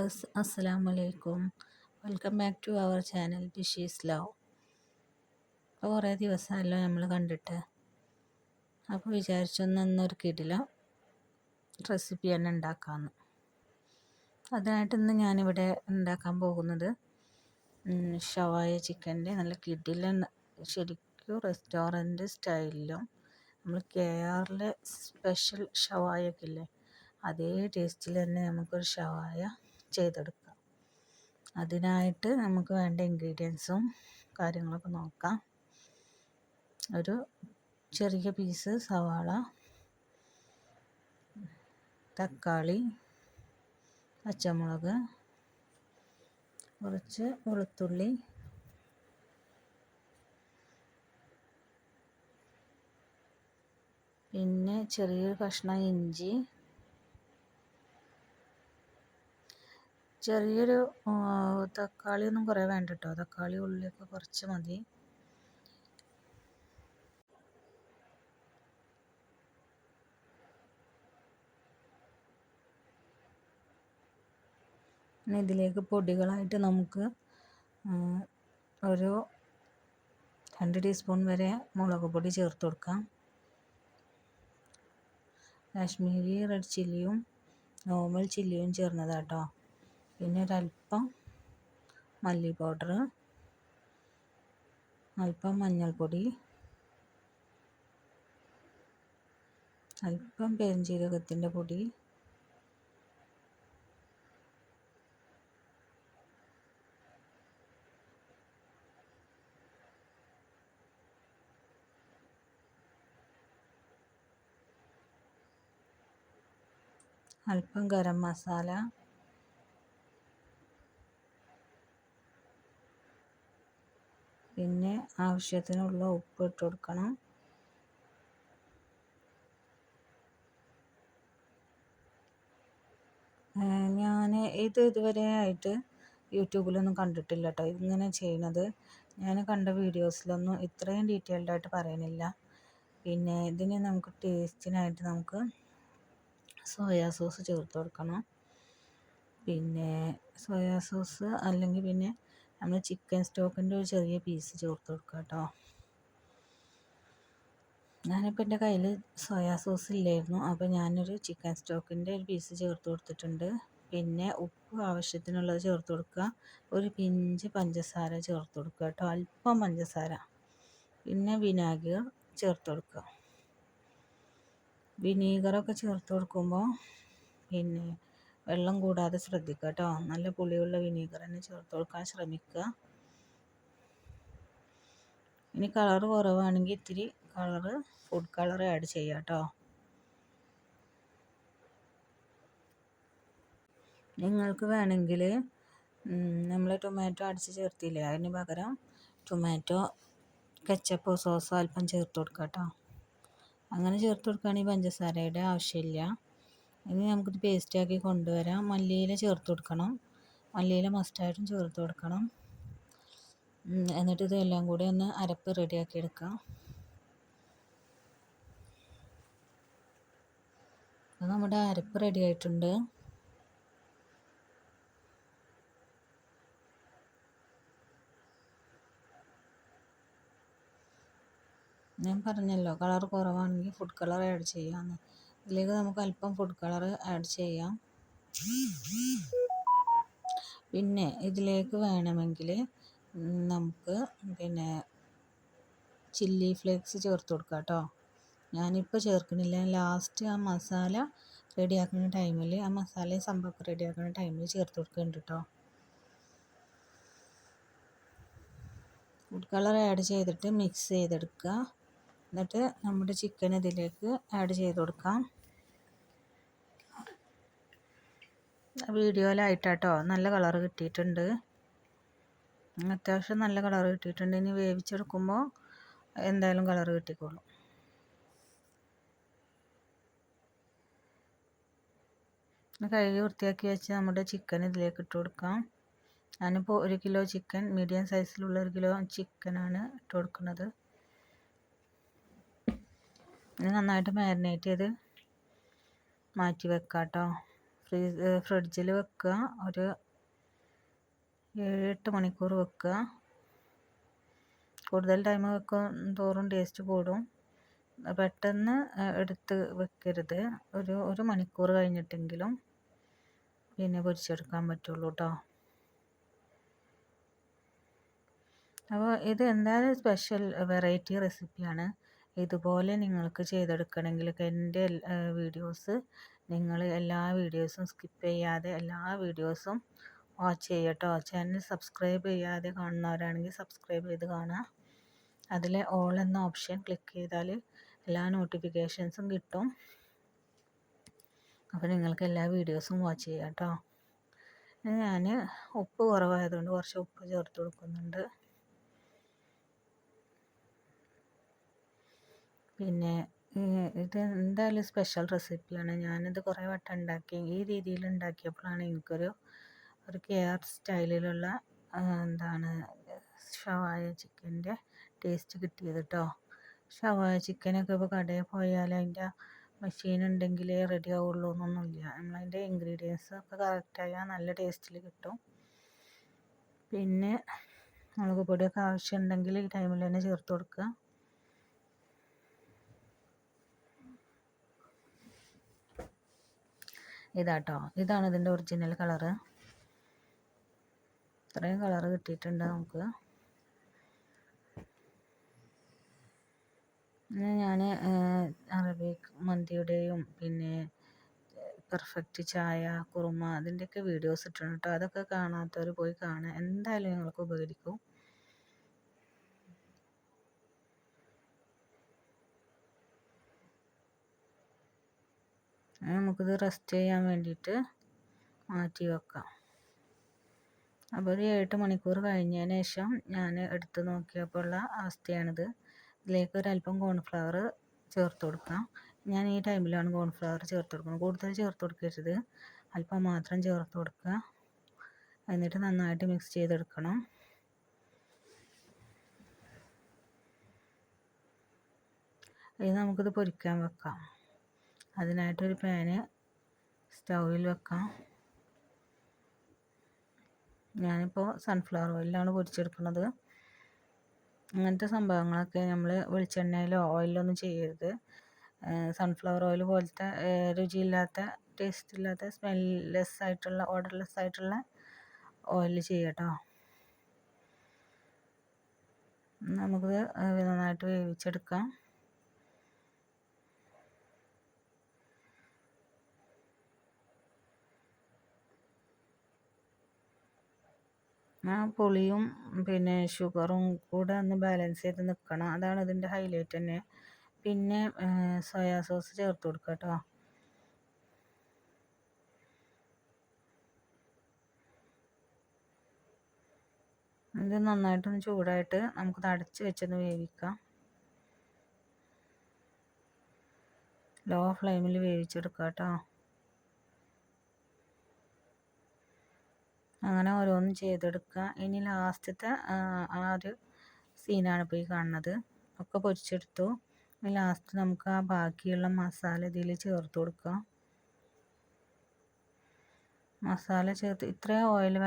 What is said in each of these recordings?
Viewers അസ്സലാമലൈക്കും. Welcome back to our channel dishes love. ഇപ്പോൾ കുറേ ദിവസമല്ലോ നമ്മൾ കണ്ടിട്ട്, അപ്പോൾ വിചാരിച്ചൊന്നൊരു കിടിലം റെസിപ്പി തന്നെ ഉണ്ടാക്കാമെന്ന്. അതിനായിട്ട് ഇന്ന് ഞാനിവിടെ ഉണ്ടാക്കാൻ പോകുന്നത് ഷവായ ചിക്കൻ്റെ നല്ല കിടിലൻ, ശരിക്കും റെസ്റ്റോറൻറ്റ് സ്റ്റൈലിലും നമ്മൾ KRലെ സ്പെഷ്യൽ ഷവായൊക്കെ ഇല്ലേ, അതേ ടേസ്റ്റിൽ തന്നെ നമുക്കൊരു ഷവായ ചെയ്തെടുക്കാം. അതിനായിട്ട് നമുക്ക് വേണ്ട ഇൻഗ്രീഡിയൻസും കാര്യങ്ങളൊക്കെ നോക്കാം. ഒരു ചെറിയ പീസ് സവാള, തക്കാളി, പച്ചമുളക്, കുറച്ച് വെളുത്തുള്ളി, പിന്നെ ചെറിയൊരു കഷ്ണം ഇഞ്ചി, ചെറിയൊരു തക്കാളി ഒന്നും കുറേ വേണ്ട കേട്ടോ, തക്കാളി ഉള്ളിയൊക്കെ കുറച്ച് മതി. പിന്നെ ഇതിലേക്ക് പൊടികളായിട്ട് നമുക്ക് ഒരു 2 ടീസ്പൂൺ വരെ മുളക് പൊടി ചേർത്ത് കൊടുക്കാം. കാശ്മീരി റെഡ് ചില്ലിയും നോർമൽ ചില്ലിയും ചേർന്നതാട്ടോ. പിന്നെ ഒരല്പം മല്ലി പൗഡർ, അല്പം മഞ്ഞൾപ്പൊടി, അല്പം പെരുംജീരകത്തിൻ്റെ പൊടി, അല്പം ഗരം മസാല, പിന്നെ ആവശ്യത്തിനുള്ള ഉപ്പ് ഇട്ട് കൊടുക്കണം. ഞാൻ ഇതുവരെ ആയിട്ട് യൂട്യൂബിലൊന്നും കണ്ടിട്ടില്ല കേട്ടോ ഇങ്ങനെ ചെയ്യണത്. ഞാൻ കണ്ട വീഡിയോസിലൊന്നും ഇത്രയും ഡീറ്റെയിൽഡ് ആയിട്ട് പറയണില്ല. പിന്നെ ഇതിന് നമുക്ക് ടേസ്റ്റിനായിട്ട് നമുക്ക് സോയാ സോസ് ചേർത്ത് കൊടുക്കണം. പിന്നെ സോയാ സോസ് അല്ലെങ്കിൽ പിന്നെ നമ്മൾ ചിക്കൻ സ്റ്റോക്കിൻ്റെ ഒരു ചെറിയ പീസ് ചേർത്ത് കൊടുക്കുക കേട്ടോ. ഞാനിപ്പോൾ എൻ്റെ കയ്യിൽ സോയാ സോസ് ഇല്ലായിരുന്നു, അപ്പോൾ ഞാനൊരു ചിക്കൻ സ്റ്റോക്കിൻ്റെ ഒരു പീസ് ചേർത്ത് കൊടുത്തിട്ടുണ്ട്. പിന്നെ ഉപ്പ് ആവശ്യത്തിനുള്ളത് ചേർത്ത് കൊടുക്കുക. ഒരു പിഞ്ച് പഞ്ചസാര ചേർത്ത് കൊടുക്കുക കേട്ടോ, അല്പം പഞ്ചസാര. പിന്നെ വിനാഗിർ ചേർത്ത് കൊടുക്കുക. വിനീഗറൊക്കെ ചേർത്ത് കൊടുക്കുമ്പോൾ പിന്നെ വെള്ളം കൂടാതെ ശ്രദ്ധിക്കുക കേട്ടോ. നല്ല പുളിയുള്ള വിനീഗർ തന്നെ ചേർത്ത് കൊടുക്കാൻ ശ്രമിക്കുക. ഇനി കളർ കുറവാണെങ്കിൽ ഇത്തിരി ഫുഡ് കളർ ആഡ് ചെയ്യാം കേട്ടോ. നിങ്ങൾക്ക് വേണമെങ്കിൽ നമ്മൾ ടൊമാറ്റോ അടിച്ച് ചേർത്തില്ലേ, അതിന് പകരം ടൊമാറ്റോ കെച്ചപ്പോ സോസോ അല്പം ചേർത്ത് കൊടുക്കുക കേട്ടോ. അങ്ങനെ ചേർത്ത് കൊടുക്കുകയാണെങ്കിൽ പഞ്ചസാരയുടെ ആവശ്യമില്ല. ഇനി നമുക്കിത് പേസ്റ്റാക്കി കൊണ്ടുവരാം. മല്ലിയില ചേർത്ത് കൊടുക്കണം, മല്ലിയില മസ്റ്റായിട്ടും ചേർത്ത് കൊടുക്കണം. എന്നിട്ട് ഇതെല്ലാം കൂടി ഒന്ന് അരപ്പ് റെഡിയാക്കി എടുക്കാം. അപ്പോൾ നമ്മുടെ അരപ്പ് റെഡി ആയിട്ടുണ്ട്. ഞാൻ പറഞ്ഞല്ലോ കളർ കുറവാണെങ്കിൽ ഫുഡ് കളർ ആഡ് ചെയ്യാമെന്ന്. ഇതിലേക്ക് നമുക്ക് അല്പം ഫുഡ് കളർ ആഡ് ചെയ്യാം. പിന്നെ ഇതിലേക്ക് വേണമെങ്കിൽ നമുക്ക് പിന്നെ ചില്ലി ഫ്ലേക്സ് ചേർത്ത് കൊടുക്കാം കേട്ടോ. ഞാനിപ്പോൾ ചേർക്കണില്ല, ലാസ്റ്റ് ആ മസാല റെഡിയാക്കുന്ന ടൈമിൽ, ആ മസാലയും സംഭവമൊക്കെ റെഡിയാക്കുന്ന ടൈമിൽ ചേർത്ത് കൊടുക്കുന്നുണ്ട് കേട്ടോ. ഫുഡ് കളർ ആഡ് ചെയ്തിട്ട് മിക്സ് ചെയ്തെടുക്കുക. എന്നിട്ട് നമ്മുടെ ചിക്കൻ ഇതിലേക്ക് ആഡ് ചെയ്ത് കൊടുക്കാം. വീഡിയോയിലായിട്ടാട്ടോ നല്ല കളർ കിട്ടിയിട്ടുണ്ട്, അത്യാവശ്യം നല്ല കളർ കിട്ടിയിട്ടുണ്ട്. ഇനി വേവിച്ചെടുക്കുമ്പോൾ എന്തായാലും കളർ കിട്ടിക്കോളും. കഴുകി വൃത്തിയാക്കി വെച്ച് നമ്മുടെ ചിക്കൻ ഇതിലേക്ക് ഇട്ട് കൊടുക്കാം. ഞാനിപ്പോൾ 1 കിലോ ചിക്കൻ, മീഡിയം സൈസിലുള്ള 1 കിലോ ചിക്കനാണ് ഇട്ട് കൊടുക്കുന്നത്. ഇത് നന്നായിട്ട് മാരിനേറ്റ് ചെയ്ത് മാറ്റി വെക്കാം കേട്ടോ. ഫ്രിഡ്ജിൽ വെക്കുക. ഒരു 7-8 മണിക്കൂർ വെക്കുക. കൂടുതൽ ടൈം വെക്കും തോറും ടേസ്റ്റ് കൂടും. പെട്ടെന്ന് എടുത്ത് വെക്കരുത്. ഒരു മണിക്കൂർ കഴിഞ്ഞിട്ടെങ്കിലും പിന്നെ പൊരിച്ചെടുക്കാൻ പറ്റുള്ളൂ കേട്ടോ. അപ്പോൾ ഇത് എന്തായാലും സ്പെഷ്യൽ വെറൈറ്റി റെസിപ്പിയാണ്. ഇതുപോലെ നിങ്ങൾക്ക് ചെയ്തെടുക്കണമെങ്കിൽ എൻ്റെ വീഡിയോസ് നിങ്ങൾ എല്ലാ വീഡിയോസും സ്കിപ്പ് ചെയ്യാതെ എല്ലാ വീഡിയോസും വാച്ച് ചെയ്യട്ടോ. ചാനൽ സബ്സ്ക്രൈബ് ചെയ്യാതെ കാണുന്നവരാണെങ്കിൽ സബ്സ്ക്രൈബ് ചെയ്ത് കാണുക. അതിൽ ഓൾ എന്ന ഓപ്ഷൻ ക്ലിക്ക് ചെയ്താൽ എല്ലാ നോട്ടിഫിക്കേഷൻസും കിട്ടും. അപ്പോൾ നിങ്ങൾക്ക് എല്ലാ വീഡിയോസും വാച്ച് ചെയ്യാം കേട്ടോ. ഞാൻ ഉപ്പ് കുറവായതുകൊണ്ട് കുറച്ച് ഉപ്പ് ചേർത്ത് കൊടുക്കുന്നുണ്ട്. പിന്നെ ഇത് എന്തായാലും സ്പെഷ്യൽ റെസിപ്പിയാണ്. ഞാനിത് കുറേ വട്ടം ഉണ്ടാക്കി. ഈ രീതിയിൽ ഉണ്ടാക്കിയപ്പോഴാണ് എനിക്കൊരു KR സ്റ്റൈലിലുള്ള ഷവായ ചിക്കൻ്റെ ടേസ്റ്റ് കിട്ടിയത് കേട്ടോ. ഷവായ ചിക്കനൊക്കെ ഇപ്പോൾ കടയിൽ പോയാൽ അതിൻ്റെ മെഷീൻ ഉണ്ടെങ്കിലേ റെഡി ആവുള്ളൂ എന്നൊന്നുമില്ല. നമ്മളതിൻ്റെ ഇൻഗ്രീഡിയൻസ് ഒക്കെ കറക്റ്റായാൽ നല്ല ടേസ്റ്റിൽ കിട്ടും. പിന്നെ മുളക് പൊടിയൊക്കെ ആവശ്യമുണ്ടെങ്കിൽ ഈ ടൈമിൽ തന്നെ ചേർത്ത് കൊടുക്കുക. ഇതാണ് ഇതിൻ്റെ ഒറിജിനൽ കളറ്. ഇത്രയും കളറ് കിട്ടിയിട്ടുണ്ട് നമുക്ക്. ഞാൻ അറബിക് മന്തിയുടെയും പിന്നെ പെർഫെക്റ്റ് ചായ, കുറുമ അതിൻ്റെയൊക്കെ വീഡിയോസ് ഇട്ടിട്ടുണ്ട് കേട്ടോ. അതൊക്കെ കാണാത്തവർ പോയി കാണുക. എന്തായാലും നിങ്ങൾക്ക് ഉപകരിക്കും. നമുക്കിത് റെസ്റ്റ് ചെയ്യാൻ വേണ്ടിയിട്ട് മാറ്റി വെക്കാം. അപ്പോൾ ഒരു 7 മണിക്കൂർ കഴിഞ്ഞതിന് ശേഷം ഞാൻ എടുത്ത് നോക്കിയപ്പോൾ ഉള്ള അവസ്ഥയാണിത്. ഇതിലേക്ക് ഒരല്പം കോൺഫ്ലവർ ചേർത്ത് കൊടുക്കാം. ഞാൻ ഈ ടൈമിലാണ് കോൺഫ്ലവർ ചേർത്ത് കൊടുക്കുന്നത്. കൂടുതൽ ചേർത്ത് കൊടുക്കരുത്, അല്പം മാത്രം ചേർത്ത് കൊടുക്കുക. എന്നിട്ട് നന്നായിട്ട് മിക്സ് ചെയ്തെടുക്കണം. ഇത് നമുക്കിത് പൊരിക്കാൻ വെക്കാം. അതിനായിട്ടൊരു പാന് സ്റ്റൗവിൽ വെക്കാം. ഞാനിപ്പോൾ സൺഫ്ലവർ ഓയിലാണ് പൊരിച്ചെടുക്കുന്നത്. അങ്ങനത്തെ സംഭവങ്ങളൊക്കെ നമ്മൾ വെളിച്ചെണ്ണയിലോ ഓയിലോ ഒന്നും ചെയ്യരുത്. സൺഫ്ലവർ ഓയിൽ പോലത്തെ രുചിയില്ലാത്ത, ടേസ്റ്റ് ഇല്ലാത്ത, സ്മെൽലെസ് ആയിട്ടുള്ള, ഓർഡർലെസ് ആയിട്ടുള്ള ഓയിൽ ചെയ്യട്ടോ. നമുക്കിത് നന്നായിട്ട് വേവിച്ചെടുക്കാം. പുളിയും പിന്നെ ഷുഗറും കൂടെ ഒന്ന് ബാലൻസ് ചെയ്ത് നിൽക്കണം. അതാണ് ഇതിൻ്റെ ഹൈലൈറ്റ് തന്നെ. പിന്നെ സോയാ സോസ് ചേർത്ത് കൊടുക്കുക കേട്ടോ. ഇത് നന്നായിട്ടൊന്ന് ചൂടായിട്ട് നമുക്കിത് അടച്ച് വെച്ചൊന്ന് വേവിക്കാം. ലോ ഫ്ലെയിമിൽ വേവിച്ചെടുക്കുക കേട്ടോ. അങ്ങനെ ഓരോന്നും ചെയ്തെടുക്കുക. ഇനി ലാസ്റ്റത്തെ ആ ഒരു സീനാണ് ഇപ്പോൾ ഈ കാണുന്നത്. ഒക്കെ പൊരിച്ചെടുത്തു. ലാസ്റ്റ് നമുക്ക് ആ ബാക്കിയുള്ള മസാല ഇതിൽ ചേർത്ത് കൊടുക്കാം. മസാല ചേർത്ത് ഇത്രയും ഓയിൽ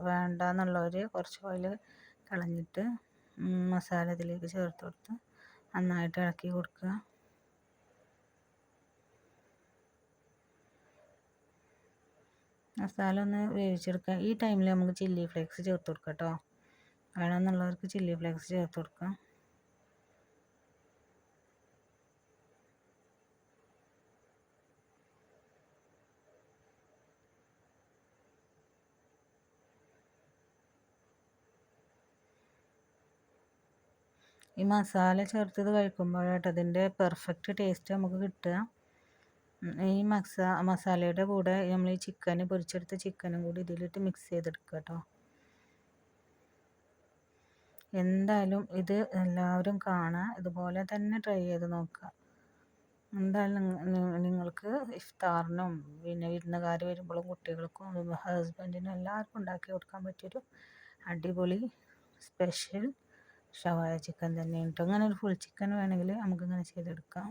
വേണ്ടെന്നുള്ളവർ കുറച്ച് ഓയിൽ കളഞ്ഞിട്ട് മസാല ഇതിലേക്ക് ചേർത്ത് കൊടുത്ത് നന്നായിട്ട് ഇളക്കി കൊടുക്കുക. മസാല ഒന്ന് വേവിച്ചെടുക്കുക. ഈ ടൈമിൽ നമുക്ക് ചില്ലി ഫ്ലേക്സ് ചേർത്ത് കൊടുക്കാം കേട്ടോ. വേണമെന്നുള്ളവർക്ക് ചില്ലി ഫ്ലേക്സ് ചേർത്ത് കൊടുക്കാം. ഈ മസാല ചേർത്തത് കഴിക്കുമ്പോഴായിട്ട് അതിൻ്റെ പെർഫെക്റ്റ് ടേസ്റ്റ് നമുക്ക് കിട്ടുക. ഈ മസാലയുടെ കൂടെ നമ്മൾ ഈ ചിക്കൻ പൊരിച്ചെടുത്ത ചിക്കനും കൂടി ഇതിലിട്ട് മിക്സ് ചെയ്തെടുക്കുക കേട്ടോ. എന്തായാലും ഇത് എല്ലാവരും കാണുക. ഇതുപോലെ തന്നെ ട്രൈ ചെയ്ത് നോക്കുക. എന്തായാലും നിങ്ങൾക്ക് ഇഫ്താറിനും പിന്നെ വിരുന്നുകാർ വരുമ്പോഴും കുട്ടികൾക്കും ഹസ്ബൻഡിനും എല്ലാവർക്കും ഉണ്ടാക്കി കൊടുക്കാൻ പറ്റിയൊരു അടിപൊളി സ്പെഷ്യൽ ഷവായ ചിക്കൻ തന്നെയാണ് കേട്ടോ. അങ്ങനെ ഒരു ഫുൾ ചിക്കൻ വേണമെങ്കിൽ നമുക്കിങ്ങനെ ചെയ്തെടുക്കാം.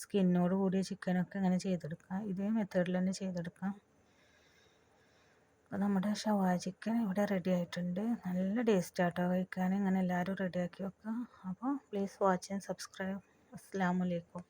സ്കിന്നോട് കൂടിയ ചിക്കനൊക്കെ ഇങ്ങനെ ചെയ്തെടുക്കാം. ഇതേ മെത്തേഡിൽ തന്നെ ചെയ്തെടുക്കാം. അപ്പോൾ നമ്മുടെ ഷവായ ചിക്കൻ ഇവിടെ റെഡി ആയിട്ടുണ്ട്. നല്ല ടേസ്റ്റാട്ടോ കഴിക്കാൻ. ഇങ്ങനെ എല്ലാവരും റെഡിയാക്കി വെക്കുക. അപ്പോൾ പ്ലീസ് വാച്ച് ആൻഡ് സബ്സ്ക്രൈബ്. അസ്സലാമു അലൈക്കും.